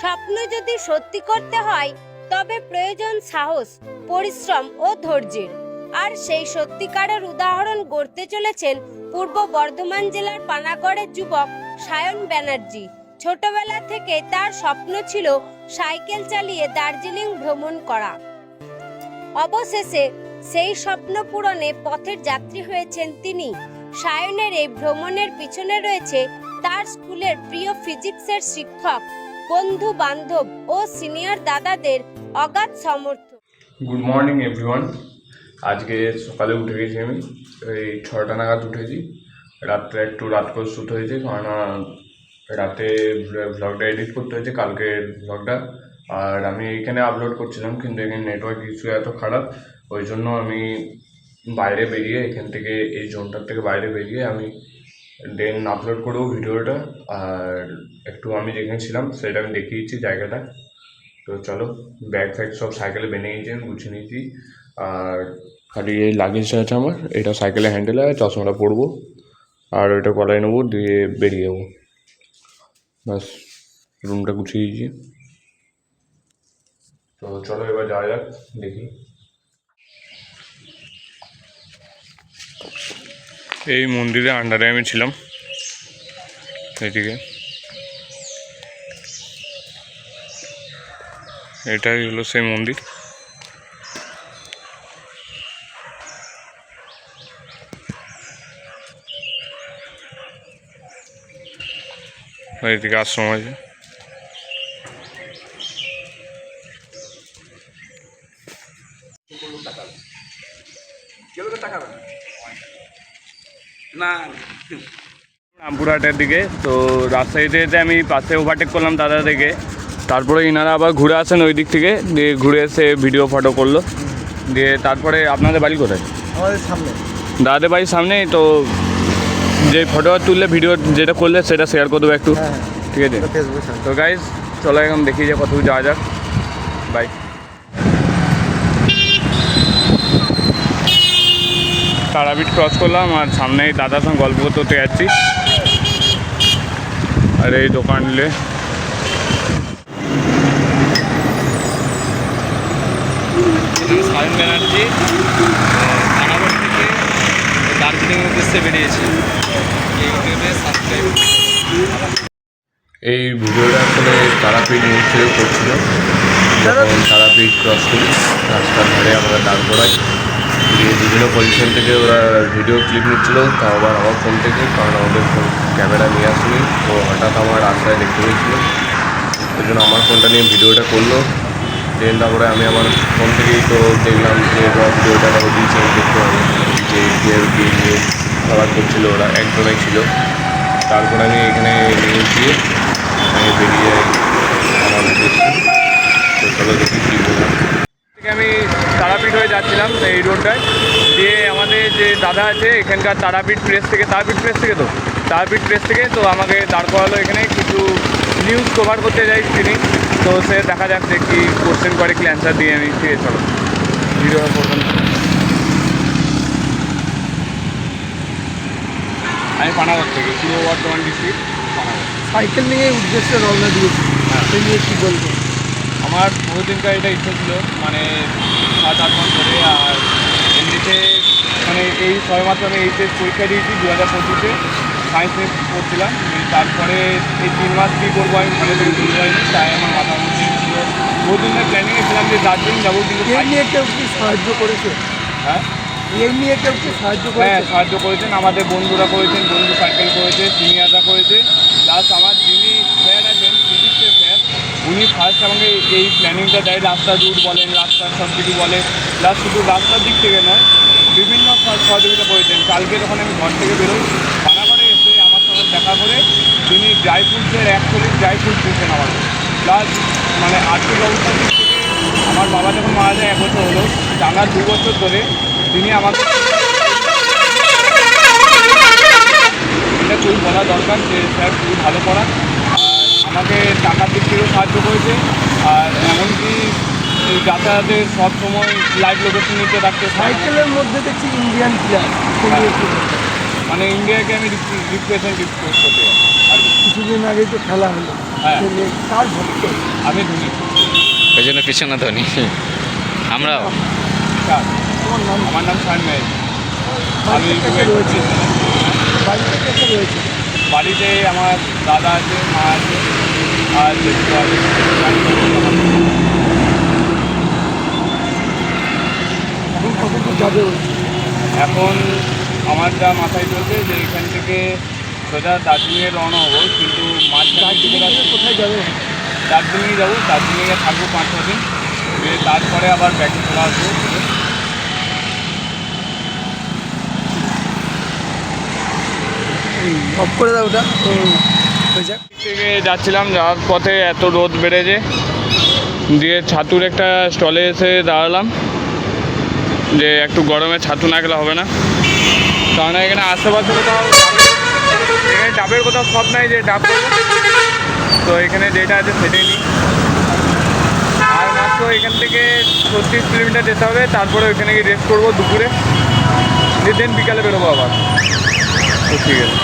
স্বপ্ন যদি সত্যি করতে হয় তবে প্রয়োজন সাহস, পরিশ্রম ও ধৈর্যের। আর সেই সত্যিকারের উদাহরণ গড়তে চলেছেন পূর্ব বর্ধমান জেলার পানাগড়ের যুবক সায়ন ব্যানার্জি। ছোটবেলা থেকে তার স্বপ্ন ছিল সাইকেল চালিয়ে দার্জিলিং ভ্রমণ করা। অবশেষে সেই স্বপ্ন পূরণে পথের যাত্রী হয়েছেন তিনি। সায়নের এই ভ্রমণের পিছনে রয়েছে তার স্কুলের প্রিয় ফিজিক্সের শিক্ষক, বন্ধু বান্ধব ও সিনিয়র দাদাদের অগাধ সমর্থন। Good morning everyone. আজকে সকালে উঠে গেছি, আমি এই 6টা নাগাদ উঠেছি। রাত্রে একটু রাত করে শ্যুট হয়েছে, কারণ রাতে ভ্লগটা এডিট করতে হয়েছে, কালকের ভ্লগটা। আর আমি এইখানে আপলোড করছিলাম, কিন্তু এখানে নেটওয়ার্ক ইস্যু এত খারাপ, ওই জন্য আমি বাইরে বেরিয়ে, এখান থেকে এই জোনটার থেকে বাইরে বেরিয়ে আমি দেন আপলোড করবো ভিডিওটা। আর একটু আমি যেখানে ছিলাম সেটা আমি দেখিয়েছি জায়গাটা। তো চলো, ব্যাগ ফ্যাগ সব সাইকেলে বেঁধে নিয়েছি, আমি গুছিয়ে নিয়েছি। আর খালি এই লাগেজটা আছে আমার, এটা সাইকেলে হ্যান্ডেল আছে, চশমাটা পরবো আর ওইটা গলায় নেবো, দিয়ে বেরিয়ে যাবো। ব্যাস, রুমটা গুছিয়ে দিয়েছি। তো চলো এবার যাওয়া যাক, দেখি। এই মন্দিরের আন্ডারে আমি ছিলাম, এদিকে। এটাই হলো সেই মন্দির। এদিকে আশ্রম আছে। রামপুরহাটের দিকে, তো রাজশাহীতে যেতে আমি পাশে ওভারটেক করলাম দাদা থেকে। তারপরে ইনারা আবার ঘুরে আসেন ওই দিক থেকে, দিয়ে ঘুরে এসে ভিডিও ফটো করলো। দিয়ে তারপরে আপনাদের বাড়ি কোথায়? আমাদের সামনে, দাদাদের বাড়ির সামনেই। তো যে ফটো তুললে ভিডিও যেটা করলে সেটা শেয়ার করে দেবো একটু, ঠিক আছে? তো গাইজ চলো এখন দেখি যে কত যাওয়া যাক। বাই। তারাপীঠ ক্রস করলাম, আর সামনেই দাদার সঙ্গে গল্প করতে যাচ্ছি। আর এই দোকান নিলে সায়ন ব্যানার্জি পানাগড় থেকে দার্জিলিং উদ্দেশ্যে বেরিয়েছে। ইউটিউবে সাবস্ক্রাইব। এই ভিডিওটা আসলে তারাপীঠ নিউজ থেকে করছিল, যখন তারাপীঠ ক্রস করি রাস্তার ধারে আমরা দাঁড় করাই, দিয়ে বিভিন্ন পজিশন থেকে ওরা ভিডিও ক্লিপ নিচ্ছিলো, তাও আবার আমার ফোন থেকে, কারণ আমাদের ফোন ক্যামেরা নিয়ে আসেনি। তো হঠাৎ আমার রাস্তায় দেখতে পেয়েছিলো, ওই জন্য আমার ফোনটা নিয়ে ভিডিওটা করলো। দেন তারপরে আমি আমার ফোন থেকেই তো দেখলাম যে ভিডিওটা দিয়েছে, দেখতে হবে যে গিয়ে খাবার করছিলো ওরা, একজনেই ছিল। তারপর আমি এখানে নিউজ দিয়ে আমি বেরিয়ে আমার উদ্দেশ্যে। তো চলো দেখি কী বললাম। আমি তারাপীঠ হয়ে যাচ্ছিলাম এই রোডটায়, দিয়ে আমাদের যে দাদা আছে এখানকার তারাপীঠ প্রেস থেকে তো আমাকে দাঁড় করালো এখানে। কিছু নিউজ কভার করতে যাই তিনি, তো সে দেখা যাক যে কী কোশ্চেন করে, কি অ্যান্সার দিয়ে আমি। ঠিক আছে, চলো ভিডিও করবেন। আমি পানাগড় থেকে, পূর্ব বর্ধমান ডিস্ট্রিক্ট, পানাগড়। সাইকেল নিয়ে উদ্দেশ্যে রওনা দিয়েছি, সেই নিয়ে কী বলবো? আমার বহুদিনকার এটা ইচ্ছা ছিল, মানে 7-8 মাস ধরে। আর এমনিতে মানে এই সবেমাত্র আমি এইচএস পরীক্ষা দিয়েছি 2025-এ, সায়েন্স নিয়ে পড়ছিলাম। তারপরে এই 3 মাস কী করবো আমি ভালো করে বুঝতে পারিনি, তাই আমার মাথার মধ্যে ছিল। বহুদিনের প্ল্যানিংয়ে ছিলাম যে দার্জিলিং যাবো, কিন্তু এই নিয়ে কেউ কি সাহায্য করেছে? হ্যাঁ, এই নিয়ে কেউ কি সাহায্য হ্যাঁ করেছে? সাহায্য করেছেন, আমাদের বন্ধুরা করেছেন, বন্ধু সার্কেল করেছে, সিনিয়ররা করেছে। প্লাস আমার যিনি স্যার আছেন ফিজিক্সের স্যার, উনি ফার্স্ট আমাকে এই প্ল্যানিংটা দেয়। রাস্তার রুট বলেন, রাস্তার সব কিছু বলে, প্লাস শুধু রাস্তার দিক থেকে নয়, বিভিন্ন সহযোগিতা করেছেন। কালকে যখন আমি ঘর থেকে বেরোই, পানাগড়ে এসে আমার সঙ্গে দেখা করে তিনি ড্রাই ফ্রুটসের 1 ট্রলি ড্রাই ফ্রুট দিয়েছেন আমাকে। প্লাস মানে আর্থিক অবস্থার দিক থেকে আমার বাবা যখন মারা যায় 1 বছর হলো, টানা 2 বছর ধরে তিনি আমাকে, এটা খুবই বলা দরকার যে স্যার খুবই ভালো পড়ান। আর আমাকে টাকার দিক থেকেও সাহায্য করেছে, আর এমনকি এই যাতায়াতের সব সময় লাইভ লোকেশন নিতে রাখতে। সাইকেলের মধ্যে দেখছি ইন্ডিয়ান প্লেয়ার, মানে ইন্ডিয়াকে আমি রিপ্রেজেন্ট করতে আর কিছুদিন আগেই তো খেলা হলো। হ্যাঁ। সে মেয়ে কার ভক্ত? আমি ধনী। ওই জন্য পিছনে ধনী আমরাও। তোমার নাম? আমার নাম সায়ন মেজ। আমি বাড়িতে কে কে রয়েছে? বাড়িতে কে কে রয়েছে? বাড়িতে আমার দাদা আছে, মা আছে, আর জেঠু আছে। এখন কতদূর যাবে ওই? এখন আমার যা মাথায় চলছে যে এখান থেকে সোজা দার্জিলিংয়ে রওনা হবো, কিন্তু মাঝখানে দিকে দার্জিলিংয়ে কোথায় যাবে? দার্জিলিংয়ে যাবো। দার্জিলিংয়ে থাকবো 5-6 দিন, দিয়ে তারপরে আবার ব্যাকে চলে আসবো। অফ করে দাও ওটা তো হয়ে যাক। থেকে যাচ্ছিলাম, যাওয়ার পথে এত রোদ বেড়েছে, দিয়ে ছাতুর একটা স্টলে এসে দাঁড়ালাম যে একটু গরমে ছাতু না খেলে হবে না, কারণ এখানে আশেপাশে কোথাও এখানে ডাবের কোথাও সব নাই যে ডাব করবো, তো এখানে যেটা আছে সেটাই নিই। আর মাত্র এখান থেকে 36 কিলোমিটার যেতে হবে, তারপরে ওইখানে গিয়ে রেস্ট করবো দুপুরে, দিয়ে দেন বিকালে বেরোবো আবার। তো ঠিক আছে।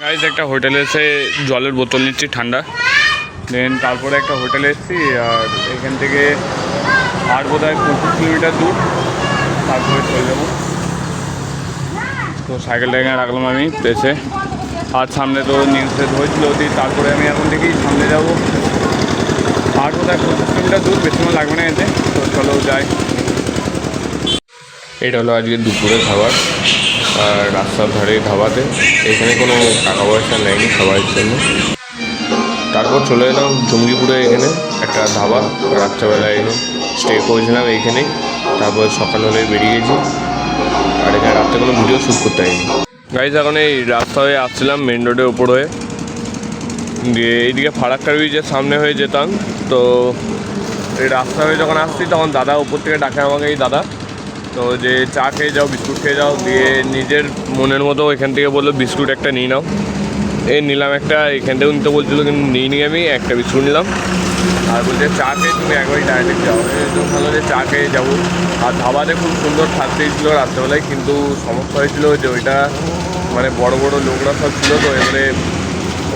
গাইজ একটা হোটেলে এসে জলের বোতল নিচ্ছি ঠান্ডা, দেন তারপরে একটা হোটেলে এসেছি, আর এখান থেকে আর বোধহয় 25 কিলোমিটার দূর, তারপরে চলে যাবো। তো সাইকেলটা এখানে রাখলাম আমি এসে, আর সামনে তো নিউজে হয়েছিল ওটি, তারপরে আমি এখন থেকেই সামনে যাবো। আর বোধহয় 25 কিলোমিটার দূর, বেশি সময় লাগবে না এতে, তো চলো যাই। এটা হলো আজকে দুপুরের খাবার, আর রাস্তার ধারে ধাবাতে, এখানে কোনো টাকা পয়সা নেয়নি খাবারের জন্য। তারপর চলে এলাম জঙ্গিপুরে, এখানে একটা ধাবা, রাত্রেবেলায় স্টে করেছিলাম এইখানেই, তারপর সকাল হলে বেরিয়ে গেছি। আর এখানে রাত্রে কোনো ভিডিও শ্যুট করতে হয়নি। গাইজ এখন এই রাস্তা হয়ে আসছিলাম মেন রোডের ওপর হয়ে, দিয়ে এইদিকে ফারাক্কা ব্রিজের সামনে হয়ে যেতাম। তো এই রাস্তা হয়ে যখন আসছি তখন দাদা উপর থেকে ডাকে আমাকে, এই দাদা তো যে চা খেয়ে যাও, বিস্কুট খেয়ে যাও, দিয়ে নিজের মনের মতো এখান থেকে বললো বিস্কুট একটা নিয়ে নাও। এই নিলাম একটা, এখান থেকেও নিতে বলছিলো কিন্তু নিয়ে আমি একটা বিস্কুট নিলাম। আর বলছে চা খেয়ে তুমি একবারই ডাইরেক্ট যাও, ভালো যে চা খেয়ে যাবো। আর ধাবাতে খুব সুন্দর থাকতে ছিল রাত্রেবেলায়, কিন্তু সমস্যা হয়েছিল যে ওইটা মানে বড় বড় লোকরা সব ছিল, তো এবারে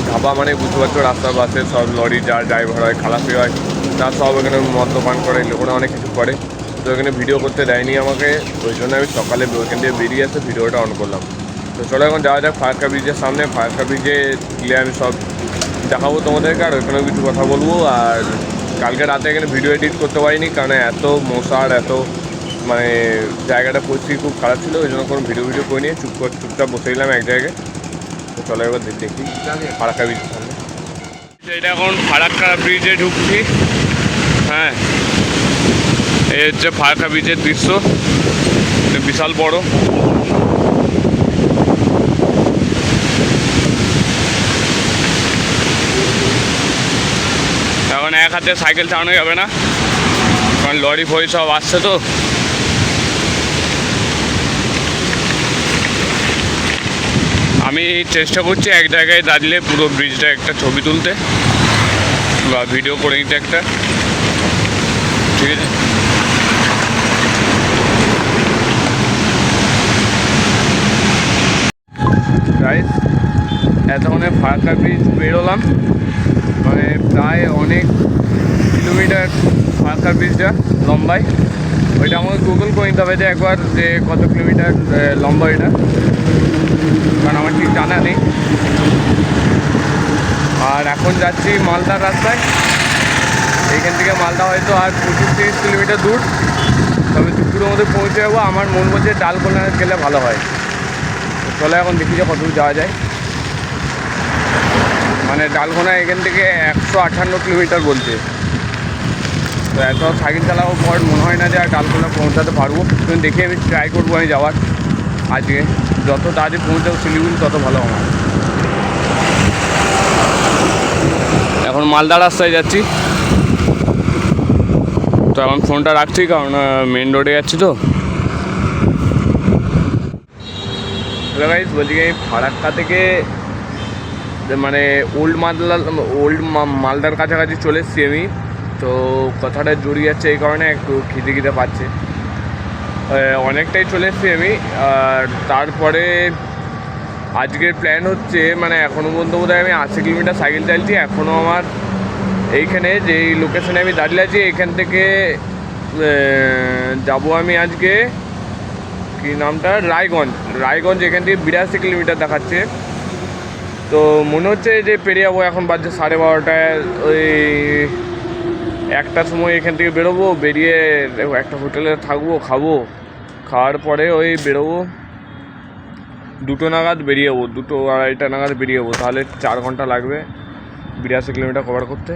ধাবা মানে বুঝতে পারছো রাস্তার পাশে সব লরি যা ড্রাইভার হয়, খালাসি হয়, তারা সব এখানে মদ্যপান করে, লোকরা অনেক কিছু করে, তো এখানে ভিডিও করতে দেয়নি আমাকে। ওই জন্য আমি সকালে ওইখান থেকে বেরিয়ে এসে ভিডিওটা অন করলাম। তো চলো এখন যাওয়া যাক ফারাক্কা ব্রিজের সামনে। ফারাক্কা ব্রিজে গিয়ে আমি সব দেখাবো তোমাদেরকে, আর ওইখানেও কিছু কথা বলবো। আর কালকে রাতে এখানে ভিডিও এডিট করতে পারিনি, কারণ এত মশার এত মানে জায়গাটা পরিস্থিতি খুব খারাপ ছিল, ওই জন্য কোনো ভিডিও করে নিয়ে চুপচাপ বসে গেলাম এক জায়গায়। তো চলো এবার দেখি ফারাক্কা ব্রিজের সামনে। এটা এখন ফারাক্কা ব্রিজে ঢুকছি। হ্যাঁ, এই হচ্ছে ফারাক্কা ব্রিজের দৃশ্য, বিশাল বড়। এখন এক হাতে সাইকেল চালানো যাবে না, কারণ লরি ফরি সব আসছে। তো আমি চেষ্টা করছি এক জায়গায় দাঁড়িয়ে পুরো ব্রিজটা একটা ছবি তুলতে বা ভিডিও করে নিতে একটা, ঠিক আছে। গাইস এতক্ষণে ফারাক্কা ব্রিজ বেরোলাম, মানে প্রায় অনেক কিলোমিটার ফারাক্কা ব্রিজটা লম্বাই। ওইটা আমাকে গুগল করে নিতে হবে যে একবার যে কত কিলোমিটার লম্বা এটা, কারণ আমার ঠিক জানা নেই। আর এখন যাচ্ছি মালদার রাস্তায়, এইখান থেকে মালদা হয়তো আর 25-30 কিলোমিটার দূর, তবে দুপুরের মধ্যে পৌঁছে যাবো। আমার মন বলছে ডালখোলা গেলে ভালো হয়। চলে এখন দেখি যে কতদূর যাওয়া যায়। মানে ডালখোনা এখান থেকে 158 কিলোমিটার বলছে, তো এত সাইকেল চালাবো পর মনে হয় না যে আর ডালখোলা পৌঁছাতে পারবো, কিন্তু দেখি আমি ট্রাই করবো আমি যাওয়ার। আজকে যত তাড়াতাড়ি পৌঁছাবো শিলিগুড়ি তত ভালো আমার। এখন মালদা রাস্তায় যাচ্ছি, তো এখন ফোনটা রাখছি কারণ মেন রোডে যাচ্ছি। তো হ্যালো গাইস, বলছি কি ফারাক্কা থেকে মানে ওল্ড মালদার কাছাকাছি চলে এসেছি আমি। তো কথাটা জড়িয়ে যাচ্ছে এই কারণে একটু খিদে পাচ্ছে। অনেকটাই চলে এসেছি আমি। আর তারপরে আজকের প্ল্যান হচ্ছে মানে এখনও পর্যন্ত বোধহয় আমি 80 কিলোমিটার সাইকেল চালিয়েছি। এখনও আমার এইখানে যেই লোকেশনে আমি দাঁড়িয়ে আছি এখান থেকে যাব আমি আজকে কি নামটা রায়গঞ্জ এখান থেকে 82 কিলোমিটার দেখাচ্ছে। তো মনে হচ্ছে যে পেরিয়ে যাবো। এখন বাজছে 12:30। ওই 1টার সময় এখান থেকে বেরোবো, বেরিয়ে একটা হোটেলে থাকবো, খাওয়ার পরে ওই বেরোবো 2টো নাগাদ বেরিয়ে যাবো, 2-2:30 নাগাদ বেরিয়ে যাবো। তাহলে 4 ঘন্টা লাগবে 82 কিলোমিটার কভার করতে।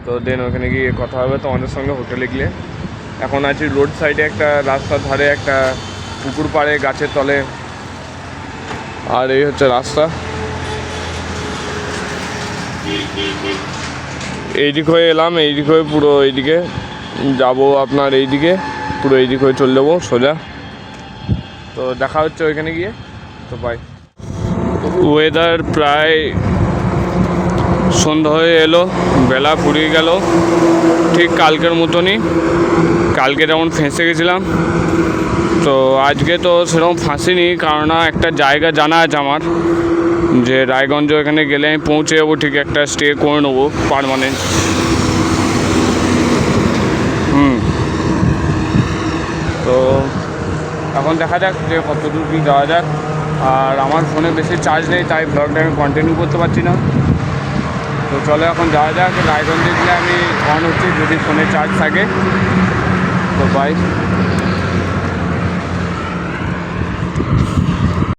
তো দেন ওখানে গিয়ে কথা হবে তোমাদের সঙ্গে হোটেলে গিয়ে। এখন আছি রোড সাইডে, একটা রাস্তার ধারে, একটা পুকুর পাড়ে গাছের তলে। আর এই হচ্ছে রাস্তা। এইদিক হয়ে এলাম, এইদিক হয়ে পুরো এইদিকে যাবো, আপনার এইদিকে পুরো এইদিক হয়ে চলে যাবো সোজা। তো দেখা হচ্ছে ওইখানে গিয়ে। তো বাই। ওয়েদার প্রায় সন্ধ্যা হয়ে এলো, বেলা ফুরিয়ে গেল, ঠিক কালকের মতনই। কালকে যেমন ফেঁসে গেছিলাম, তো আজকে তো সেরকম ফাঁসিনি, কারণ একটা জায়গা জানা আছে আমার, যে রায়গঞ্জ এখানে গেলে আমি পৌঁছে যাবো, ঠিক একটা স্টে করে নেবো পার্মানেন্ট। তো এখন দেখা যাক যে কত দূর কী যাওয়া যাক। আর আমার ফোনে বেশি চার্জ নেই, তাই ব্লগটা আমি কন্টিনিউ করতে পারছি না। তো চলো এখন যাওয়া যাক। রায়গঞ্জে গেলে আমি অন হচ্ছি যদি ফোনে চার্জ থাকে। তো বাই।